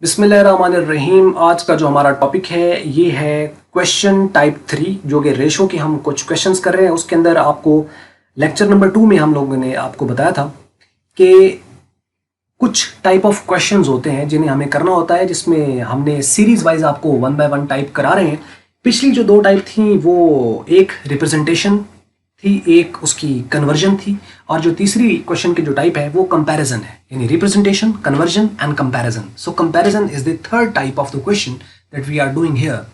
बिस्मिल्लाहिर्रहमानिर्रहीम। आज का जो हमारा टॉपिक है ये है क्वेश्चन टाइप 3, जो कि रेशो के हम कुछ क्वेश्चंस कर रहे हैं। उसके अंदर आपको लेक्चर नंबर 2 में हम लोगों ने आपको बताया था कि कुछ टाइप ऑफ क्वेश्चंस होते हैं जिन्हें हमें करना होता है, जिसमें हमने सीरीज वाइज आपको वन बाय वन टाइप करा रहे हैं। पिछली जो दो टाइप थी वो एक रिप्रेजेंटेशन थी, एक उसकी कन्वर्जन थी, और जो तीसरी क्वेश्चन की जो टाइप है वो कंपैरिजन है, यानी representation, conversion and comparison. So comparison is the third type of the question that we are doing here.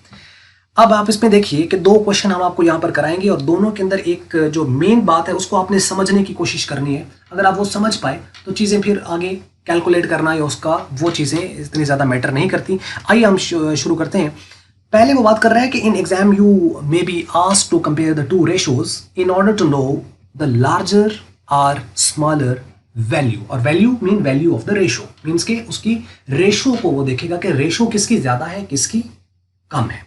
अब आप इसमें देखिए कि दो क्वेश्चन हम आपको यहाँ पर कराएंगे और दोनों के अंदर एक जो मेन बात है उसको आपने समझने की कोशिश करनी है। अगर आप वो समझ पाए तो चीज़ें फिर आगे कैलकुलेट करना या उसका वो चीज़ें इतनी ज़्यादा मैटर नहीं करती। आइए हम शुरू करते हैं। पहले वो बात कर रहा है कि in exam you may be asked to compare the two ratios in order to know the larger और स्मॉलर वैल्यू। और value mean value of the ratio, means के उसकी रेशो को वो देखेगा कि रेशो किसकी ज्यादा है किसकी कम है।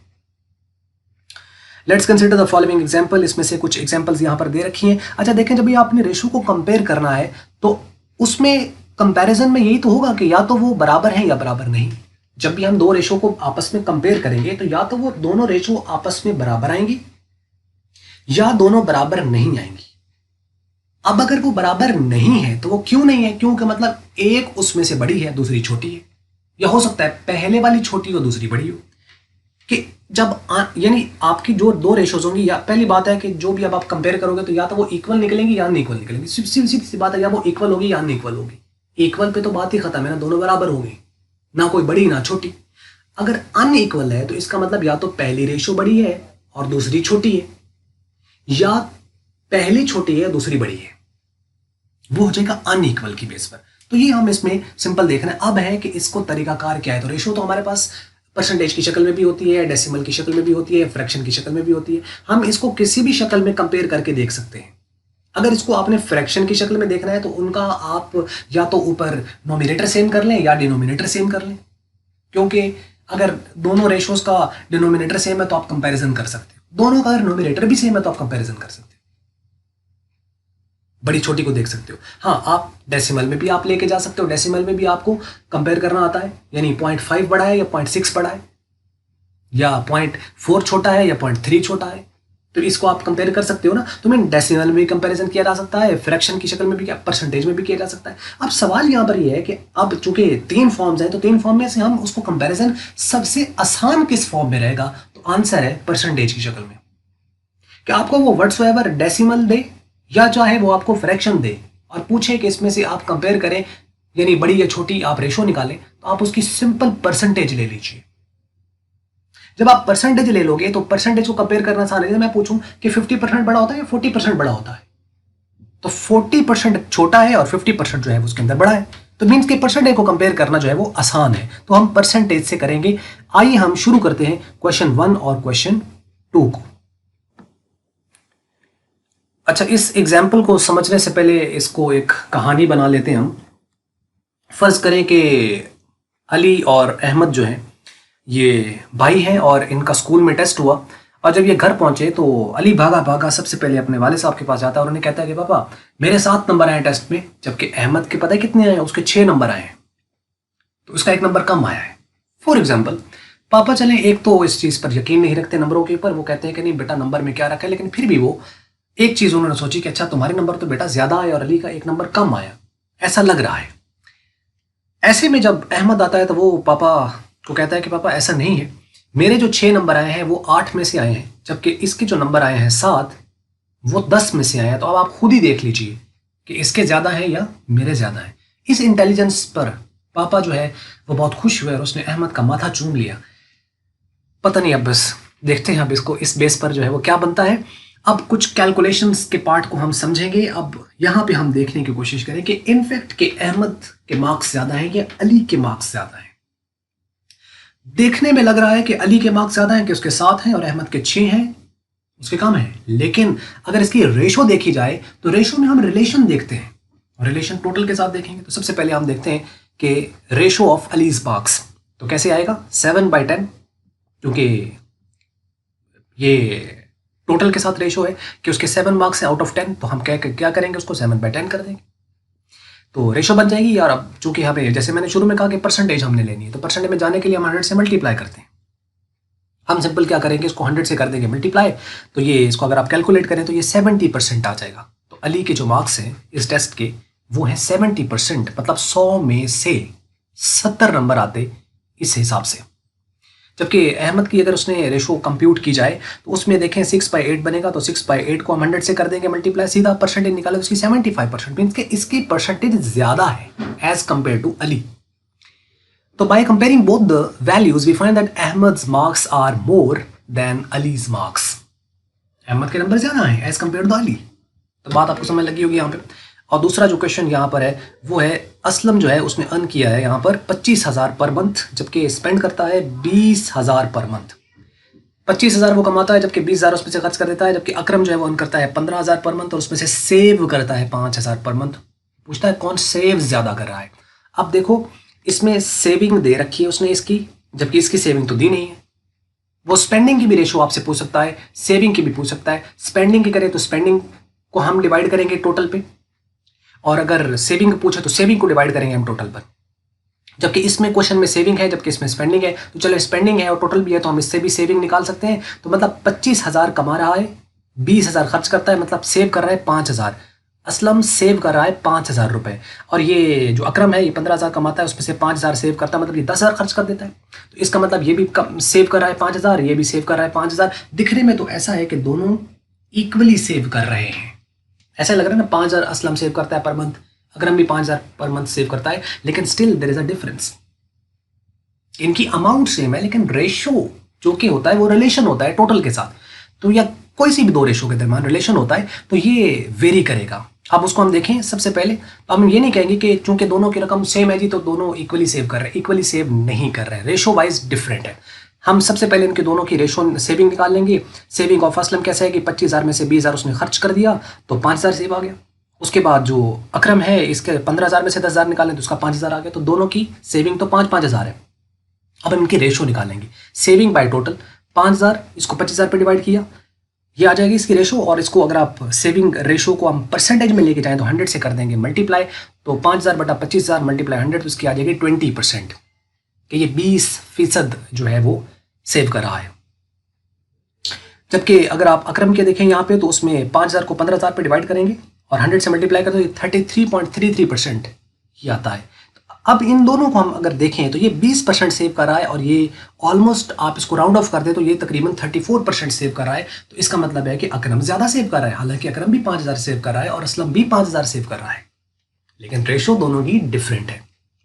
Let's consider the following example. इसमें से कुछ एग्जाम्पल्स यहाँ पर दे रखी हैं। अच्छा देखें, जब भी आपने रेशो को कंपेयर करना है तो उसमें कंपैरिजन में यही तो होगा कि या तो वो बराबर है या बराबर नहीं। जब भी हम दो रेशो को आपस में कंपेयर करेंगे तो या तो वो दोनों रेशो आपस में बराबर आएंगी या दोनों बराबर नहीं आएंगी। अब अगर वो बराबर नहीं है तो वो क्यों नहीं है? क्योंकि मतलब एक उसमें से बड़ी है दूसरी छोटी है, या हो सकता है पहले वाली छोटी हो दूसरी बड़ी हो। कि जब यानी आपकी जो दो रेशोज होंगी, या पहली बात है कि जो भी अब आप कंपेयर करोगे तो या तो वो इक्वल निकलेंगी या अनइक्वल निकलेंगी। सीधी सी बात है, या वो इक्वल होगी या अनइक्वल होगी। इक्वल पे तो बात ही खत्म है ना, दोनों बराबर होंगे, ना कोई बड़ी ना छोटी। अगर अनइक्वल है तो इसका मतलब या तो पहली रेशो बड़ी है और दूसरी छोटी है, या पहली छोटी है दूसरी बड़ी है। वो हो जाएगा अनइक्वल की बेस पर। तो ये हम इसमें सिंपल देखना है। अब है कि इसको तरीकाकार क्या है। तो रेशो तो हमारे पास परसेंटेज की शक्ल में भी होती है, डेसिमल की शक्ल में भी होती है, फ्रैक्शन की शक्ल में भी होती है। हम इसको किसी भी शक्ल में कंपेयर करके देख सकते हैं। अगर इसको आपने फ्रैक्शन की शक्ल में देखना है तो उनका आप या तो ऊपर नोमिनेटर सेम कर लें या डिनोमिनेटर सेम कर लें, क्योंकि अगर दोनों रेशोज का डिनोमिनेटर सेम है तो आप कंपैरिजन कर सकते हो। दोनों का अगर नोमिनेटर भी सेम है तो आप कंपैरिजन कर सकते हो, बड़ी छोटी को देख सकते हो। हाँ, आप डेसिमल में भी आप लेके जा सकते हो। डेसिमल में भी आपको कंपेयर करना आता है, यानी 0.5 बड़ा है या 0.6 बड़ा है, या 0.4 छोटा है या 0.3 छोटा है। तो इसको आप कंपेयर कर सकते हो ना। तो मैं डेसिमल में भी कंपैरिजन किया जा सकता है, फ्रैक्शन की शक्ल में भी, परसेंटेज में भी किया जा सकता है। अब सवाल यहाँ पर यह है कि अब चूंकि तीन फॉर्म्स हैं तो तीन फॉर्म में से हम उसको कंपैरिजन सबसे आसान किस फॉर्म में रहेगा? तो आंसर है परसेंटेज की शक्ल में। कि आपको वो व्हाट्सएवर डेसिमल दे या चाहे वो आपको फ्रैक्शन दे और पूछे कि इसमें से आप कंपेयर करें, यानी बड़ी या छोटी आप रेशो निकालें, तो आप उसकी सिंपल परसेंटेज ले लीजिए। जब आप परसेंटेज ले लोगे तो परसेंटेज को कंपेयर करना आसान है। मैं पूछूं कि 50% बड़ा होता है या 40% बड़ा होता है, तो 40% छोटा है और 50% जो है उसके अंदर बड़ा है। तो मीन्स के परसेंटेज को कंपेयर करना जो है वो आसान है, तो हम परसेंटेज से करेंगे। आइए हम शुरू करते हैं क्वेश्चन 1 और क्वेश्चन 2 को। अच्छा, इस एग्जाम्पल को समझने से पहले इसको एक कहानी बना लेते हैं हम। फर्ज करें कि अली और अहमद जो हैं ये भाई हैं और इनका स्कूल में टेस्ट हुआ, और जब ये घर पहुंचे तो अली भागा भागा सबसे पहले अपने वालिद साहब के पास जाता है और उन्हें कहता है कि पापा मेरे 7 नंबर आए टेस्ट में, जबकि अहमद के पता है कितने आए हैं? उसके 6 नंबर आए हैं, तो उसका 1 नंबर कम आया है। फॉर एग्जाम्पल, पापा चले एक तो इस चीज़ पर यकीन नहीं रखते नंबरों के ऊपर, वो कहते हैं कि नहीं बेटा नंबर में क्या रखा है, लेकिन फिर भी वो एक चीज़ उन्होंने सोची कि अच्छा तुम्हारे नंबर तो बेटा ज़्यादा आए और अली का 1 नंबर कम आया, ऐसा लग रहा है। ऐसे में जब अहमद आता है तो वो पापा को कहता है कि पापा ऐसा नहीं है, मेरे जो 6 नंबर आए हैं वो 8 में से आए हैं, जबकि इसके जो नंबर आए हैं 7 वो 10 में से आए हैं। तो अब आप खुद ही देख लीजिए कि इसके ज़्यादा है या मेरे ज़्यादा है। इस इंटेलिजेंस पर पापा जो है वो बहुत खुश हुए और उसने अहमद का माथा चूम लिया। पता नहीं, अब बस देखते हैं अब इसको इस बेस पर जो है वो क्या बनता है। अब कुछ कैलकुलेशंस के पार्ट को हम समझेंगे। अब यहाँ पे हम देखने की कोशिश करें कि इनफैक्ट के अहमद के मार्क्स ज़्यादा हैं या अली के मार्क्स ज़्यादा हैं। देखने में लग रहा है कि अली के मार्क्स ज़्यादा हैं, कि उसके 7 हैं और अहमद के 6 हैं, उसके कम हैं। लेकिन अगर इसकी रेशो देखी जाए तो रेशो में हम रिलेशन देखते हैं, और रिलेशन टोटल के साथ देखेंगे। तो सबसे पहले हम देखते हैं कि रेशो ऑफ अलीज मार्क्स तो कैसे आएगा? 7/10, क्योंकि ये टोटल के साथ रेशो है कि उसके 7 मार्क्स हैं आउट ऑफ 10, तो हम क्या करेंगे उसको 7/10 कर देंगे। तो रेशो बन जाएगी यार। अब चूंकि यहाँ पे जैसे मैंने शुरू में कहा कि परसेंटेज हमने लेनी है, तो परसेंटेज में जाने के लिए हम 100 से मल्टीप्लाई करते हैं। हम सिंपल क्या करेंगे, इसको 100 से कर देंगे मल्टीप्लाई, तो ये इसको अगर आप कैलकुलेट करें तो ये 70% आ जाएगा। तो अली के जो मार्क्स हैं इस टेस्ट के वो हैं 70%, मतलब 100 में से 70 नंबर आते इस हिसाब से। जबकि अहमद की अगर उसने रेशो कंप्यूट की जाए तो उसमें देखें 6/8 बनेगा, तो 6/8 को हम 100 से कर देंगे मल्टीप्लाई, सीधा परसेंटेज निकाले तो उसकी 75%, मीन्स के इसकी परसेंटेज ज़्यादा है एज कम्पेयर टू अली। तो by comparing both the values we find that Ahmed's marks are more than Ali's marks. Ahmed के नंबर ज़्यादा हैं एज कम्पेयर टू अली। तो बात आपको समझ लगी होगी यहाँ पे। और दूसरा जो क्वेश्चन यहाँ पर है वो है असलम जो है उसने अर्न किया है यहाँ पर 25,000 पर मंथ, जबकि स्पेंड करता है 20,000 पर मंथ। 25,000 वो कमाता है जबकि 20,000 उसमें से खर्च कर देता है, जबकि अकरम जो है वो अर्न करता है 15,000 पर मंथ और उसमें से सेव करता है 5,000 पर मंथ। पूछता है कौन सेव ज़्यादा कर रहा है। अब देखो इसमें सेविंग दे रखी है उसने इसकी, जबकि इसकी सेविंग तो दी नहीं है। वो स्पेंडिंग की भी रेशो आपसे पूछ सकता है, सेविंग की भी पूछ सकता है। स्पेंडिंग की करें तो स्पेंडिंग को हम डिवाइड करेंगे टोटल पे, और अगर सेविंग पूछे तो सेविंग को डिवाइड करेंगे हम टोटल पर। जबकि इसमें क्वेश्चन में सेविंग है जबकि इसमें स्पेंडिंग है, तो चलो स्पेंडिंग है और टोटल भी है तो हम इससे भी सेविंग निकाल सकते हैं। तो मतलब 25,000 कमा रहा है, 20,000 खर्च करता है, मतलब सेव कर रहा है 5,000। असलम सेव कर रहा है 5,000 रुपये, और ये जो अकरम है ये 15,000 कमाता है, उसमें से 5,000 सेव करता है, मतलब ये 10,000 खर्च कर देता है। तो इसका मतलब ये भी सेव कर रहा है 5,000, ये भी सेव कर रहा है 5,000। दिखने में तो ऐसा है कि दोनों इक्वली सेव कर रहे हैं, ऐसा लग रहा है ना। 5,000 असलम सेव करता है पर मंथ, अकरम भी 5,000 पर मंथ सेव करता है, लेकिन still there is a difference. इनकी अमाउंट सेम है लेकिन रेशो जो कि होता है वो रिलेशन होता है टोटल के साथ, तो या कोई सी भी दो रेशो के दरम्यान रिलेशन होता है तो ये वेरी करेगा। अब उसको हम देखें सबसे पहले, तो हम ये नहीं कहेंगे कि चूंकि दोनों की रकम सेम है जी तो दोनों इक्वली सेव कर रहे हैं, इक्वली सेव नहीं कर रहे हैं, रेशो वाइज डिफरेंट है। हम सबसे पहले इनके दोनों की रेशो सेविंग निकाल लेंगे। सेविंग ऑफ असलम कैसे है कि 25,000 में से 20,000 उसने खर्च कर दिया तो 5,000 सेव आ गया। उसके बाद जो अकरम है इसके 15,000 में से 10,000 निकालें तो उसका 5,000 आ गया, तो दोनों की सेविंग तो 5,000 है। अब हम इनकी रेशो निकालेंगे, सेविंग बाय टोटल 5,000, इसको 25,000 पे डिवाइड किया, ये आ जाएगी इसकी रेशो। और इसको अगर आप सेविंग रेशो को हम परसेंटेज में लेके जाएं तो 100 से कर देंगे मल्टीप्लाई, तो 5,000 बटा 25,000 मल्टीप्लाई 100 तो इसकी आ जाएगी 20%, कि ये 20% जो है वो सेव कर रहा है। जबकि अगर आप अकरम के देखें यहाँ पे तो उसमें 5,000 को 15,000 पे डिवाइड करेंगे और 100 से मल्टीप्लाई करें तो ये 33.33% ही आता है। अब इन दोनों को हम अगर देखें तो ये 20% सेव कर रहा है और ये ऑलमोस्ट आप इसको राउंड ऑफ कर दे तो ये तकरीबन 34% सेव कर रहा है। तो इसका मतलब है कि अकरम ज़्यादा सेव कर रहा है, हालांकि अकरम भी 5,000 सेव कर रहा है और असलम भी 5,000 सेव कर रहा है, लेकिन रेशो दोनों की डिफरेंट है।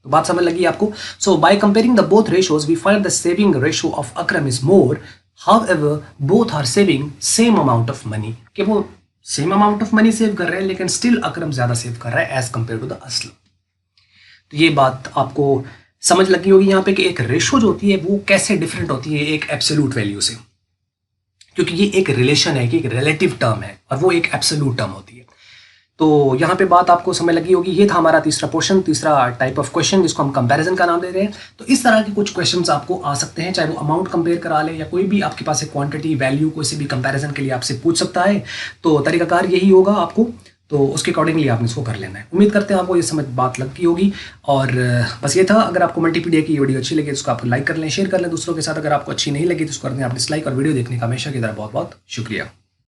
तो बात समझ लगी आपको। So by comparing the both ratios we find the saving ratio of Akram is more, however both are saving same amount of money, कि वो same amount of money save कर रहे हैं लेकिन स्टिल अकरम ज़्यादा सेव कर रहा है as compared to the Aslam. तो ये बात आपको समझ लगी होगी यहाँ पे कि एक रेशो जो होती है वो कैसे डिफरेंट होती है एक एब्सोल्यूट वैल्यू से, क्योंकि ये एक रिलेशन है कि एक रिलेटिव टर्म है और वो एक एब्सोल्यूट टर्म होती है। तो यहाँ पे बात आपको समझ लगी होगी। ये था हमारा तीसरा पोर्शन, तीसरा टाइप ऑफ क्वेश्चन जिसको हम कंपैरिजन का नाम दे रहे हैं। तो इस तरह के कुछ क्वेश्चंस आपको आ सकते हैं, चाहे वो अमाउंट कंपेयर करा ले या कोई भी आपके पास क्वांटिटी वैल्यू कोई से भी कंपैरिजन के लिए आपसे पूछ सकता है। तो तरीकाकार यही होगा आपको, तो उसके अकॉर्डिंगली आपने इसको कर लेना है। उम्मीद करते हैं आपको ये समझ बात लग गई होगी। और बस ये था, अगर आपको मल्टीपीडिया की वीडियो अच्छी लगी तो उसको आप लाइक कर लें, शेयर कर लें दूसरों के साथ। अगर आपको अच्छी नहीं लगी तो उसको कर दें आप डिसलाइक। और वीडियो देखने का हमेशा की तरह बहुत बहुत शुक्रिया।